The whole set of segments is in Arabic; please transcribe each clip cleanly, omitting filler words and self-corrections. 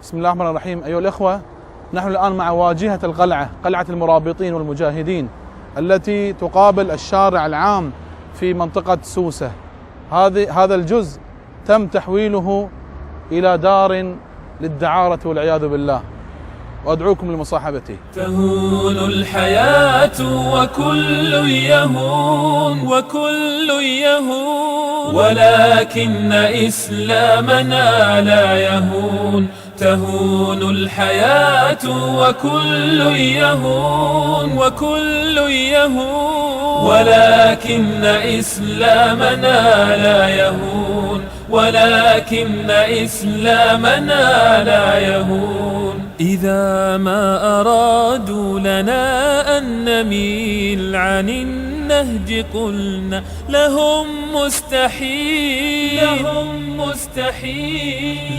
بسم الله الرحمن الرحيم. أيها الأخوة، نحن الآن مع واجهة القلعة، قلعة المرابطين والمجاهدين التي تقابل الشارع العام في منطقة سوسة. هذا الجزء تم تحويله إلى دار للدعارة والعياذ بالله، وأدعوكم لمصاحبتي. تهون الحياة وكل يهون ولكن إسلامنا لا يهون. تهون الحياة وكل يهون ولكن إسلامنا لا يهون، ولكن إسلامنا لا يهون. إذا ما أرادوا لنا أن نميل عن النهج قلنا لهم مستحيل،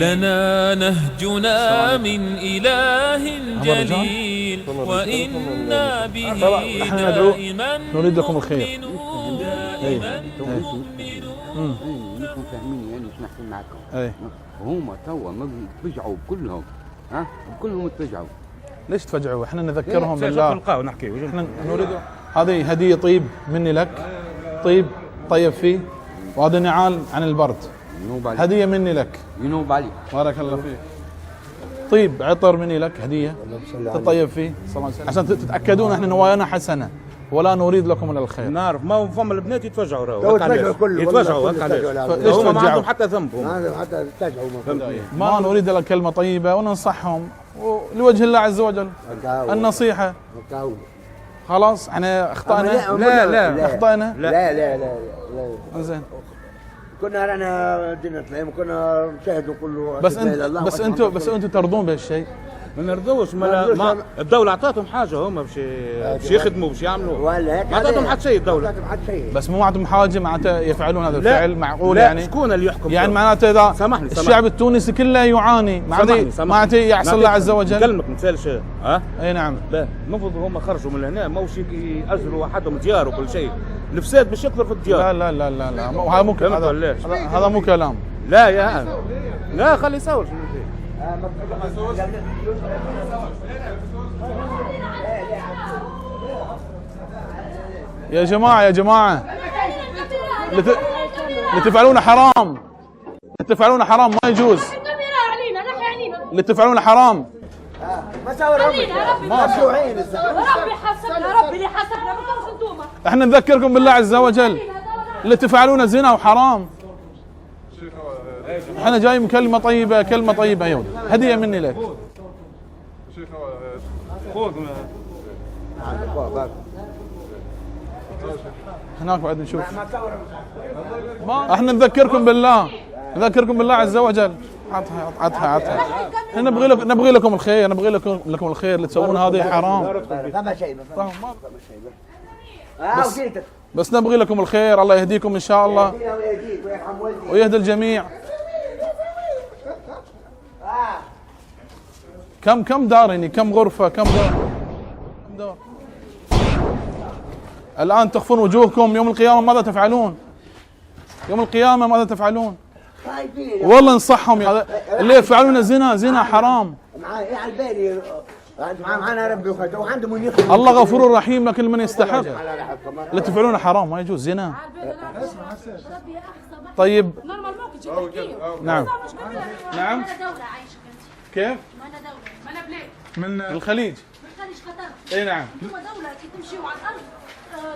لنا نهجنا من إله جليل، وإنا به دائما نريد لكم الخير. انكم فاهمين يعني ايش نحكي معكم. وهم توا تفجعوا كلهم، كلهم تفجعوا. ليش تفجعوا؟ احنا نذكرهم بالله. نلقاو نحكي احنا نريد. هذه هدية طيب مني لك، طيب فيه، وهذا نعال عن البرد، هدية مني لك. ينوب عليك. بارك الله فيك. طيب عطر مني لك هدية تطيب فيه عشان تتأكدون احنا نوايانا حسنة ولا نريد لكم الا الخير. نعرف ما فما البنات يتفجعوا يتفجعوا هكا ليش؟ ليش هم ما تفجعوا؟ عندهم حتى ذنب، حتى يتفجعوا ما نريد الا كلمة طيبة وننصحهم لوجه الله عز وجل. النصيحة. خلاص احنا اخطأنا. لا اخطأنا. لا زين. كنا رانا دينا طلعنا، كنا نشاهدوا كله. بس انتوا ترضون بهالشيء؟ ما نرضوش. ما الدولة اعطتهم حاجة، هم باش يخدموا باش يعملوا، ما اعطتهم حتى شيء الدولة. بس مو معطهم حاجة معناته يفعلون هذا الفعل معقول؟ لا، يعني شكون اللي يحكم؟ يعني معناته اذا سامحني. الشعب التونسي كله يعاني معناته يحصل الله عز وجل. كلمك مثال شيء. اي نعم. لا المفروض هم خرجوا من هنا ماهوش يأجروا وحدهم ديار وكل شيء. الفساد باش يكثر في الديار. لا هذا مو هذا مو كلام. لا لا خلي يسول. يا جماعة اللي تفعلونه حرام، ما يجوز. اللي تفعلونه حرام. ربي حسبنا، ربي اللي حسبنا، ما انتوما. احنا نذكركم بالله عز وجل، اللي تفعلونه زنا وحرام. احنا جاي من كلمة طيبة يوم هدية مني لك. هناك بعد نشوف. احنا نذكركم بالله عز وجل. عطها. احنا نبغي لكم الخير، اللي تسوون هذه حرام. بس نبغي لكم الخير، الله يهديكم ان شاء الله ويهدي الجميع. كم دار يعني، كم غرفة، كم دار. الآن تخفون وجوهكم، يوم القيامة ماذا تفعلون؟ والله نصحهم اللي يفعلون زنا حرام. معنا ربي وعنده من الله غفور رحيم لكل من يستحق. اللي تفعلون حرام ما يجوز زنا. طيب نعم. كيف؟ ما أنا بلاد من الخليج. قطر. اي نعم. هو دولة تمشيوا على الأرض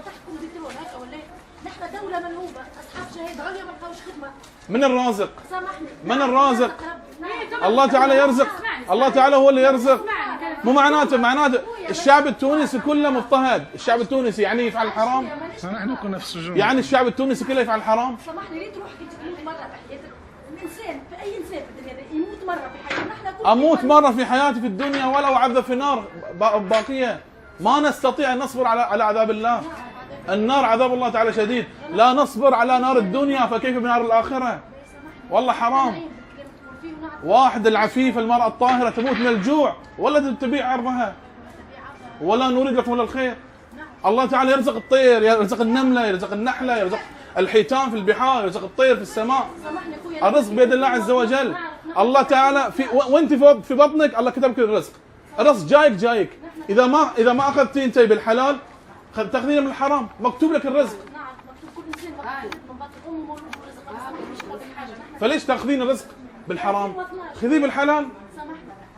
تحكم بترول هكا ولا؟ نحن دولة منهوبة، أصحاب شهادة عليا ما لقاوش خدمة. من الرازق؟ سامحني. من الرازق؟ الله تعالى يرزق. الله تعالى هو اللي يرزق. مو معناته الشعب التونسي كله مضطهد. الشعب التونسي يعني يفعل الحرام؟ نحن كنا في السجون. يعني الشعب التونسي كله يفعل الحرام؟ سامحني، ليه تروح تموت مرة في حياتك؟ الإنسان في أي إنسان في الدنيا يموت مرة في حياته. نحن أموت مرة في حياتي في الدنيا ولو أعذب في النار باقية. ما نستطيع أن نصبر على عذاب الله. النار عذاب الله تعالى شديد، لا نصبر على نار الدنيا فكيف بنار الآخرة؟ والله حرام. واحد العفيف، المرأة الطاهرة تموت من الجوع ولا تبيع عرضها، ولا نريد لكم الا الخير. الله تعالى يرزق الطير، يرزق النملة، يرزق النحلة، يرزق الحيتان في البحار، يرزق الطير في السماء. الرزق بيد الله عز وجل. الله تعالى وانت في بطنك الله كتب لك الرزق. الرزق جايك. اذا ما اخذتي انت بالحلال تاخذينه من الحرام. مكتوب لك الرزق. نعم مكتوب كل انسان من بطن امه مولود برزق، مش قابل حاجه. فليش تاخذين الرزق بالحرام؟ خذيه بالحلال. سامحنا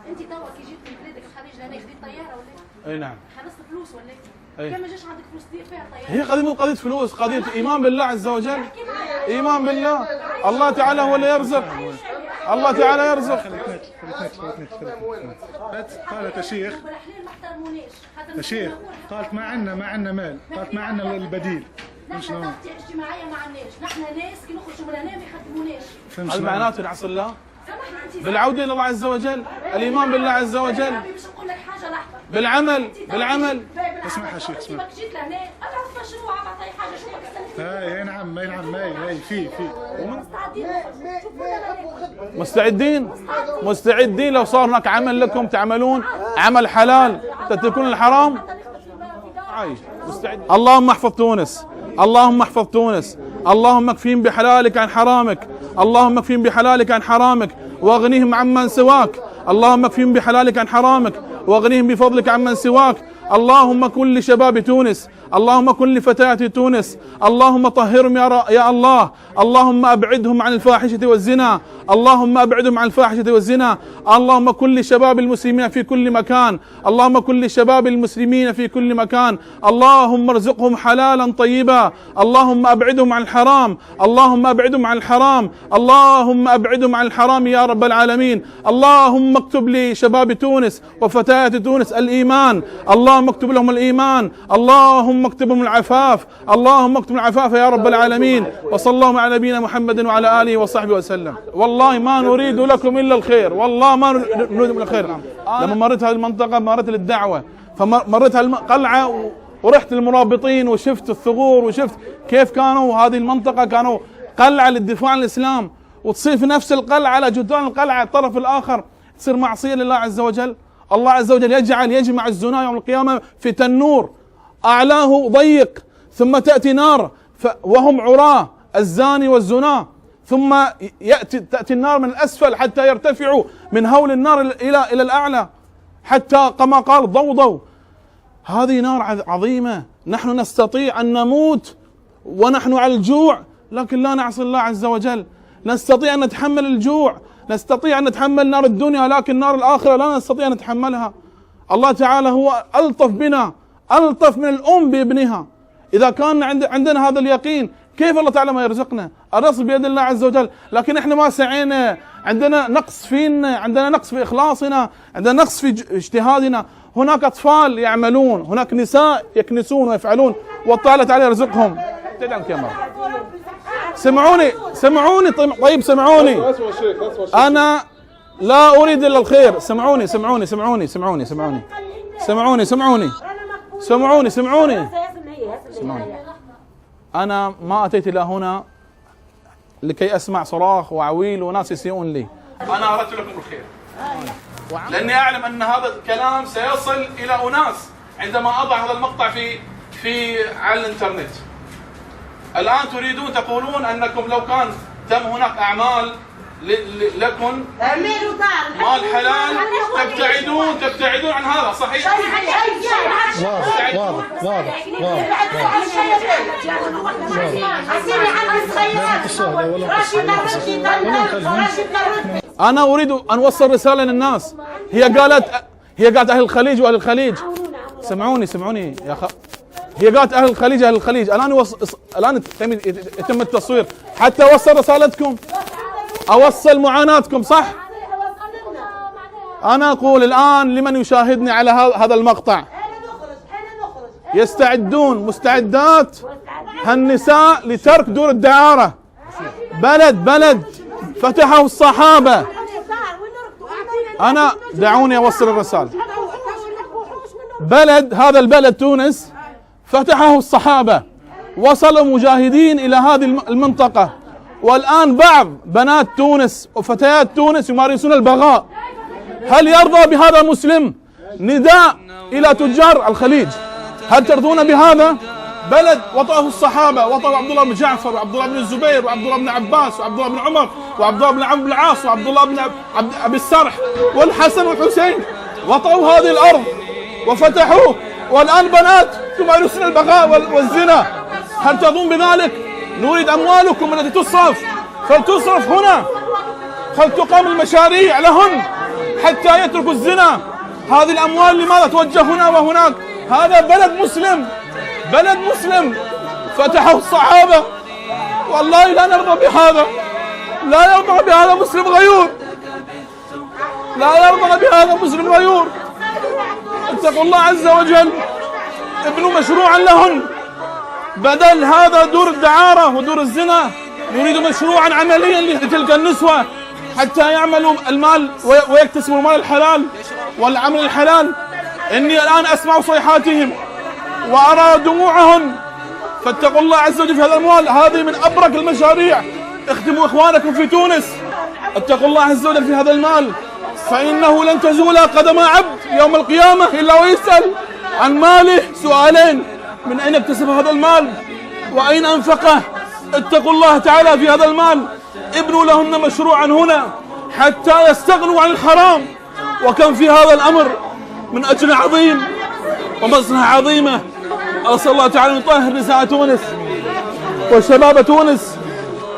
انت توك جيت من بلادك الخليج لهنا خذيت طياره ولا ايه؟ اي نعم. خلصت فلوس ولا ايه؟ أي. كان ما جاش عندك فلوس تدير فيها طياره. هي قضية مو قضية فلوس، قضية إيمان بالله عز وجل. إيمان بالله. الله تعالى هو اللي يرزق. الله تعالى يرزق. قالت يا شيخ والحلال ما احترموناش. يا شيخ قالت ما عندنا مال، قالت ما عندنا البديل. نحن تغطية اجتماعية ما عندناش، نحن ناس كي نخرجوا من هنا ما يخدموناش. هل معناته نعصي الله؟ بالعودة إلى الله عز وجل، الإيمان بالله عز وجل. باش نقول لك حاجة لحظة. بالعمل. اسمع يا شيخ اسمع. جيت لهنا أنا مشروع عطى أي حاجة شو بك اي نعم في مستعدين لو صار هناك عمل لكم تعملون عمل حلال تتركون الحرام. عايش مستعد. اللهم احفظ تونس، اللهم احفظ تونس، اللهم اكفيهم بحلالك عن حرامك، اللهم اكفيهم بحلالك عن حرامك واغنيهم عمن سواك، اللهم اكفيهم بحلالك عن حرامك واغنيهم بفضلك عمن سواك. اللهم كن لشباب تونس، اللهم كن لفتيات تونس، اللهم طهرهم يا الله، اللهم أبعدهم عن الفاحشة والزنا، اللهم أبعدهم عن الفاحشة والزنا، اللهم كن لشباب المسلمين في كل مكان، اللهم كن لشباب المسلمين في كل مكان، اللهم ارزقهم حلالا طيبا، اللهم أبعدهم عن الحرام، اللهم أبعدهم عن الحرام، اللهم أبعدهم عن الحرام يا رب العالمين. اللهم اكتب لشباب تونس وفتيات تونس الإيمان، اللهم اكتب لهم الإيمان، اللهم اكتب لهم العفاف، اللهم اكتب العفاف يا رب العالمين. وصلى الله على نبينا محمد وعلى آله وصحبه وسلم. والله ما نريد لكم إلا الخير، والله ما نريد إلا الخير. لما مريت هذه المنطقة مريت للدعوة، فمريت هالقلعة ورحت للمرابطين وشفت الثغور وشفت كيف كانوا هذه المنطقة كانوا قلعة للدفاع عن الإسلام، وتصير في نفس القلعة على جدران القلعة الطرف الآخر تصير معصية لله عز وجل. الله عز وجل يجمع الزنا يوم القيامة في تنور أعلاه ضيق، ثم تأتي نار وهم عراه الزاني والزنا، ثم تأتي النار من الأسفل حتى يرتفعوا من هول النار إلى الأعلى حتى كما قال ضوضوا. هذه نار عظيمة. نحن نستطيع أن نموت ونحن على الجوع، لكن لا نعصي الله عز وجل. نستطيع أن نتحمل الجوع، نستطيع أن نتحمل نار الدنيا، لكن نار الآخرة لا نستطيع أن نتحملها. الله تعالى هو ألطف بنا، ألطف من الأم بابنها. إذا كان عندنا هذا اليقين كيف الله تعالى ما يرزقنا؟ الرزق بيد الله عز وجل، لكن احنا ما سعينا، عندنا نقص فينا، عندنا نقص في إخلاصنا، عندنا نقص في اجتهادنا. هناك أطفال يعملون، هناك نساء يكنسون ويفعلون، والله تعالى يرزقهم. تدعم كاميرا. سمعوني طيب سمعوني. أنا لا أريد إلا الخير. سمعوني. أنا ما أتيت إلى هنا لكي أسمع صراخ وعويل وناس يسيئون لي. أنا أردت لكم الخير، لأني أعلم أن هذا الكلام سيصل إلى أناس عندما أضع هذا المقطع على الإنترنت. الآن تريدون تقولون أنكم لو كان تم هناك أعمال لكم مال حلال تبتعدون عن هذا، صحيح؟ واضح. أنا أريد أن أوصل رسالة للناس. هي قالت أهل الخليج وأهل الخليج. سمعوني يا هي قالت أهل الخليج. الآن يتم التصوير حتى أوصل رسالتكم، أوصل معاناتكم، صح؟ أنا أقول الآن لمن يشاهدني على هذا المقطع، مستعدات هالنساء لترك دور الدعارة. بلد فتحه الصحابة. أنا دعوني أوصل الرسالة. هذا البلد تونس فتحه الصحابة، وصلوا مجاهدين إلى هذه المنطقة، والآن بعض بنات تونس وفتيات تونس يمارسون البغاء. هل يرضى بهذا مسلم؟ نداء إلى تجار الخليج، هل ترضون بهذا؟ بلد وطأه الصحابة، وطأه عبد الله بن جعفر وعبد الله بن الزبير وعبد الله بن عباس وعبد الله بن عمر وعبد الله بن عمرو بن العاص وعبد الله بن أبي السرح والحسن والحسين، وطأوا هذه الأرض وفتحوه، والآن بنات تمارسون البغاء والزنا. هل تظن بذلك؟ نريد أموالكم التي تصرف فلتصرف هنا، فلتقام المشاريع لهن حتى يتركوا الزنا. هذه الأموال لماذا توجه هنا وهناك؟ هذا بلد مسلم، بلد مسلم فتحه الصحابة. والله لا نرضى بهذا، لا يرضى بهذا مسلم غيور، لا يرضى بهذا مسلم غيور. اتقوا الله عز وجل، ابنوا مشروعا لهن بدل هذا دور الدعارة ودور الزنا. نريد مشروعا عمليا لتلك النسوة حتى يعملوا المال ويكتسبوا المال الحلال والعمل الحلال. إني الآن أسمع صيحاتهم وأرى دموعهن، فاتقوا الله عز وجل في هذا الأموال. هذه من أبرك المشاريع. اخدموا إخوانكم في تونس، اتقوا الله عز وجل في هذا المال، فإنه لن تزول قدم عبد يوم القيامة إلا ويسأل عن ماله سؤالين: من أين اكتسب هذا المال وأين أنفقه؟ اتقوا الله تعالى في هذا المال، ابنوا لهن مشروعا هنا حتى يستغنوا عن الحرام. وكم في هذا الأمر من أجر عظيم ومصلحة عظيمة. أسأل الله تعالى أن يطهر نساء تونس وشباب تونس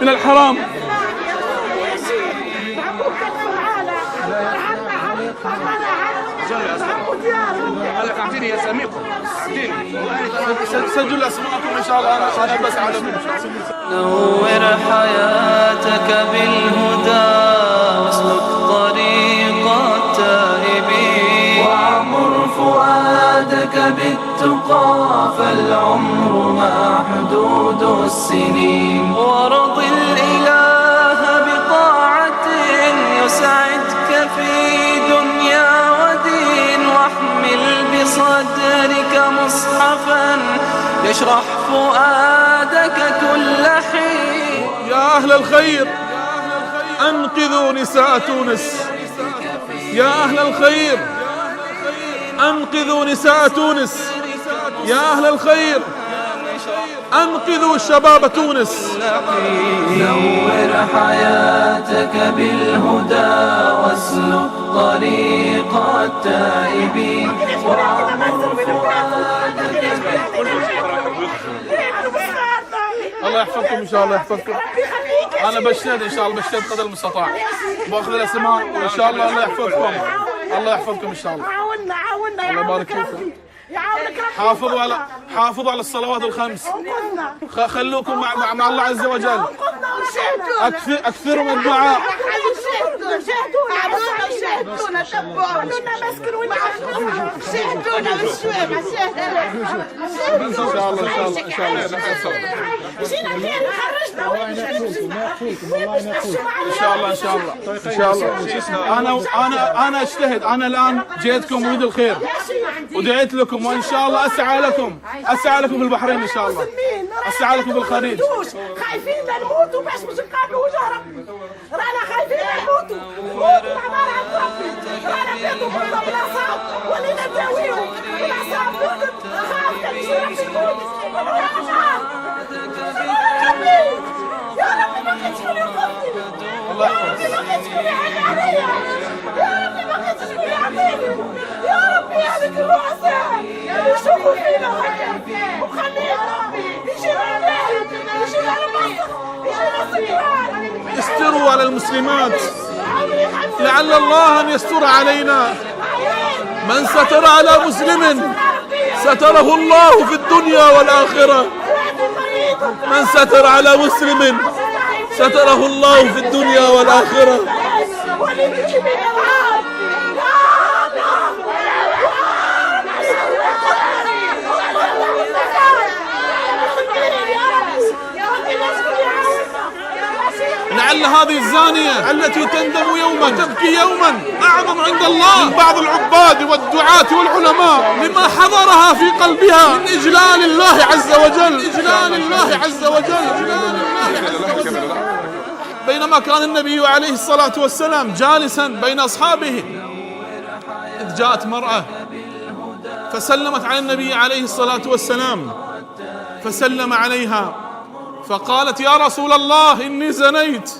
من الحرام. سجل أسماءكم إن شاء الله. أنا بس عليكم. نور حياتك بالهدى واسلك طريق التائبين، وعمر فؤادك بالتقى فالعمر محدود السنين، وارض الإله بطاعة يسعدك في دنيا ودين، واحمل بصدرك مصحفا يشرح فؤادك كل حين. يا أهل الخير أنقذوا نساء تونس، يا أهل الخير أنقذوا نساء تونس، يا أهل الخير أنقذوا شباب تونس. نور حياتك بالهدى واسلك طريق التائبين، الله يحفظكم إن شاء الله، يحفظكم. أنا بجتهد إن شاء الله، بجتهد قدر المستطاع، باخذ الأسماء وإن شاء الله الله يحفظكم، الله يحفظكم إن شاء الله. عاونا الله يبارك فيكم. يعاونك حافظوا على الصلوات الخمس، خلوكم مع الله عز وجل، أكثروا من الدعاء. إن شاء الله إن شاء الله إن شاء الله إن شاء الله إن شاء الله إن شاء الله. أنا أجتهد. أنا الآن جئتكم أريد الخير ودعيت لكم، وإن شاء الله أسعى لكم في البحرين إن شاء الله، أسعى لكم في الخليج. خايفين نموتوا باش مش نقابلوا وجه ربي، رانا خايفين نموتوا، موتوا مع نار ربي، رانا بيتوا كلهم بالأعصاب ولينا نداويهم بالأعصاب، خاف كان يجي ربي الموت، يا ربي ما كنتش يوقفني، يا ربي ما كنتش يعين عليا، يا ربي ما كنتش يعطيني، يا ربي هذيك الرؤساء يشوفوا فينا هكا وخلينا يجي عليهم يجي على مصر يجي على استروا على المسلمات لعل الله أن يستر علينا. من ستر على مسلم ستره الله في الدنيا والآخرة، من ستر على مسلم ستره الله في الدنيا والآخرة. لعل هذه الزانية التي تندم يوما تبكي يوما أعظم عند الله من بعض العباد والدعاة والعلماء لما حضرها في قلبها من إجلال الله عز وجل، إجلال الله عز وجل. بينما كان النبي عليه الصلاة والسلام جالسا بين أصحابه إذ جاءت مرأة فسلمت على النبي عليه الصلاة والسلام، فسلم عليها فقالت يا رسول الله إني زنيت،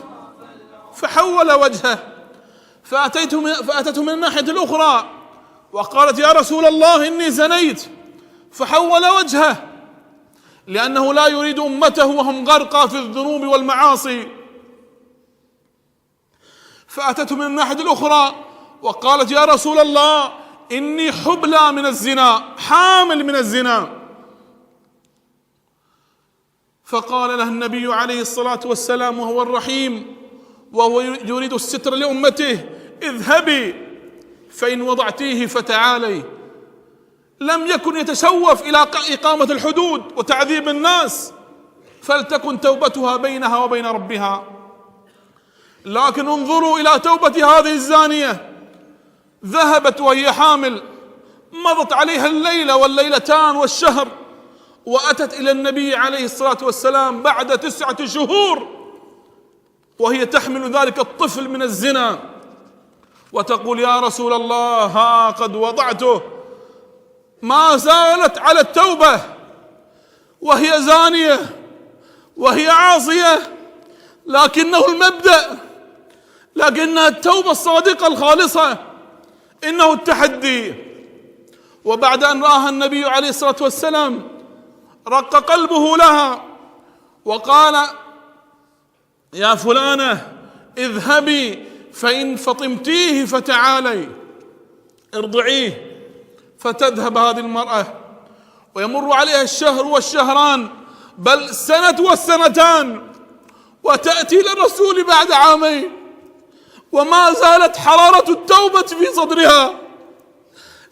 فحول وجهه فأتته من الناحية الأخرى وقالت يا رسول الله إني زنيت، فحول وجهه لأنه لا يريد أمته وهم غرقى في الذنوب والمعاصي. فأتته من الناحية الأخرى وقالت يا رسول الله إني حبلى من الزنا، حامل من الزنا. فقال له النبي عليه الصلاة والسلام وهو الرحيم وهو يريد الستر لأمته اذهبي فإن وضعتيه فتعالي. لم يكن يتشوف إلى إقامة الحدود وتعذيب الناس، فلتكن توبتها بينها وبين ربها. لكن انظروا إلى توبة هذه الزانية، ذهبت وهي حامل، مضت عليها الليلة والليلتان والشهر، وأتت إلى النبي عليه الصلاة والسلام بعد 9 شهور وهي تحمل ذلك الطفل من الزنا، وتقول يا رسول الله ها قد وضعته. ما زالت على التوبة وهي زانية وهي عاصية، لكنه المبدأ، لكنها التوبة الصادقة الخالصة، إنه التحدي. وبعد أن رآها النبي عليه الصلاة والسلام رق قلبه لها وقال يا فلانة اذهبي فإن فطمتيه فتعالي ارضعيه. فتذهب هذه المرأة ويمر عليها الشهر والشهران بل السنة والسنتان، وتأتي للرسول بعد عامين وما زالت حرارة التوبة في صدرها.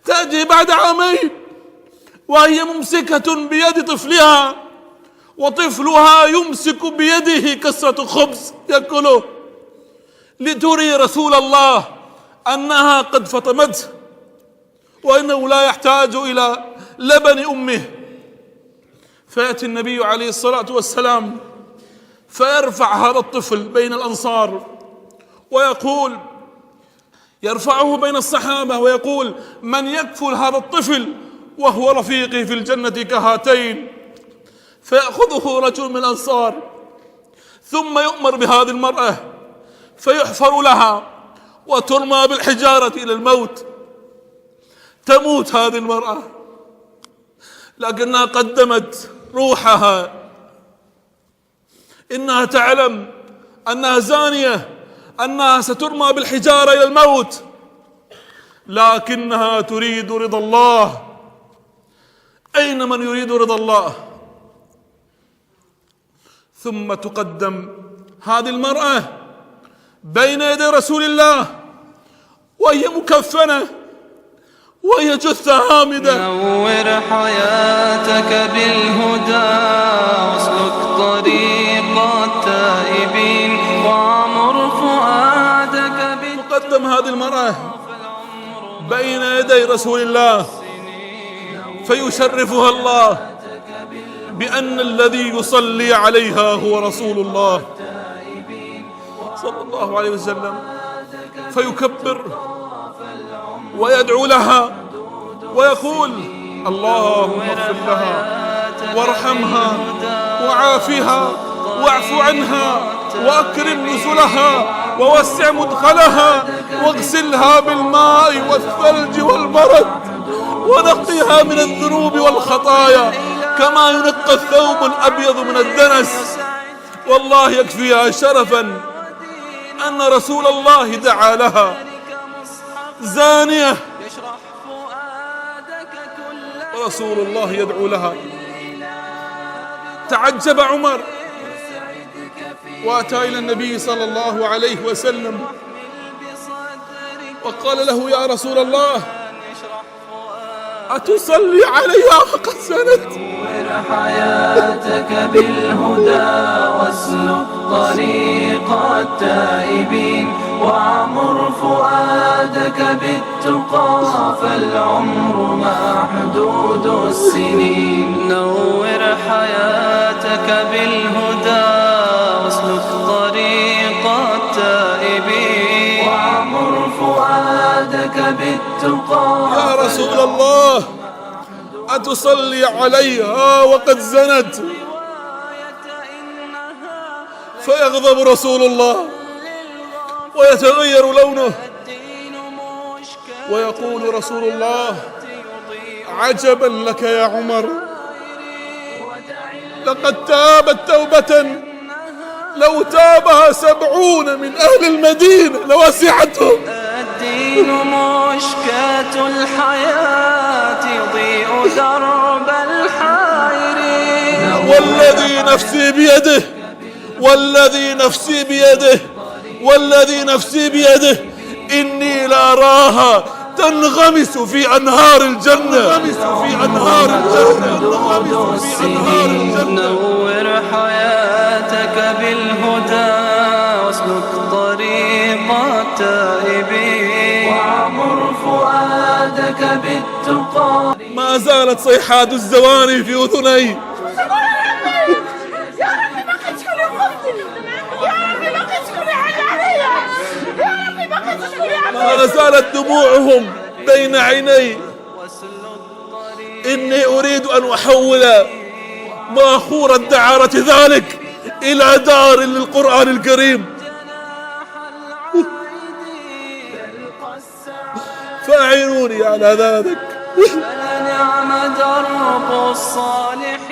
تأتي بعد عامين وهي ممسكة بيد طفلها، وطفلها يمسك بيده كسرة خبز يأكله، لتري رسول الله أنها قد فطمته وإنه لا يحتاج إلى لبن أمه. فيأتي النبي عليه الصلاة والسلام فيرفع هذا الطفل بين الأنصار ويقول، يرفعه بين الصحابة ويقول من يكفل هذا الطفل وهو رفيقي في الجنة كهاتين. فيأخذه رجل من الأنصار ثم يؤمر بهذه المرأة فيحفر لها وترمى بالحجارة إلى الموت. تموت هذه المرأة لكنها قدمت روحها، إنها تعلم أنها زانية، أنها سترمى بالحجارة إلى الموت، لكنها تريد رضا الله. أين من يريد رضا الله؟ ثم تقدم هذه المرأة بين يدي رسول الله وهي مكفنة وهي جثة هامدة. نور حياتك بالهدى واسلك طريق التائبين وعمر فؤادك تقدم هذه المرأة بين يدي رسول الله فيشرفها الله بأن الذي يصلي عليها هو رسول الله صلى الله عليه وسلم، فيكبر ويدعو لها ويقول اللهم اغفر لها وارحمها وعافها واعف عنها وأكرم نزلها ووسع مدخلها واغسلها بالماء والثلج والبرد ونقيها من الذنوب والخطايا كما ينقى الثوب الأبيض من الدنس. والله يكفيها شرفا أن رسول الله دعا لها زانية ورسول الله يدعو لها. تعجب عمر وأتى إلى النبي صلى الله عليه وسلم وقال له يا رسول الله أتصلي عليها وقد زنت؟ نور حياتك بالهدى واسلك طريق التائبين وعمر فؤادك بالتقى فالعمر محدود السنين. نور حياتك بالهدى واسلك طريق التائبين وعمر فؤادك بالتقى. يا رسول الله أتصلي عليها وقد زنت؟ فيغضب رسول الله ويتغير لونه، ويقول رسول الله: عجبا لك يا عمر، لقد تابت توبة لو تابها 70 من أهل المدينة لوسعتهم. الدين مشكاة الحياة يضيء درب الحائرين. والذي نفسي بيده، والذي نفسي بيده، والذي نفسي بيده، إني لأراها تنغمس في أنهار الجنة، تنغمس في أنهار الجنة، تنغمس في أنهار الجنة. نور حياتك بالهدى واسلك طريق التائبين، وعمر فؤادك بالتقى. ما زالت صيحات الزواني في أذني. يا ربي ما كنتش كل يوقفني، يا ربي ما كنتش كل يعلي عليا، يا ربي ما كنتش كل يعلي. ما زالت دموعهم بين عيني. إني أريد أن أحول باخور الدعارة ذلك إلى دار للقرآن الكريم، فأعينوني على ذلك. فلنعم درب الصالحين.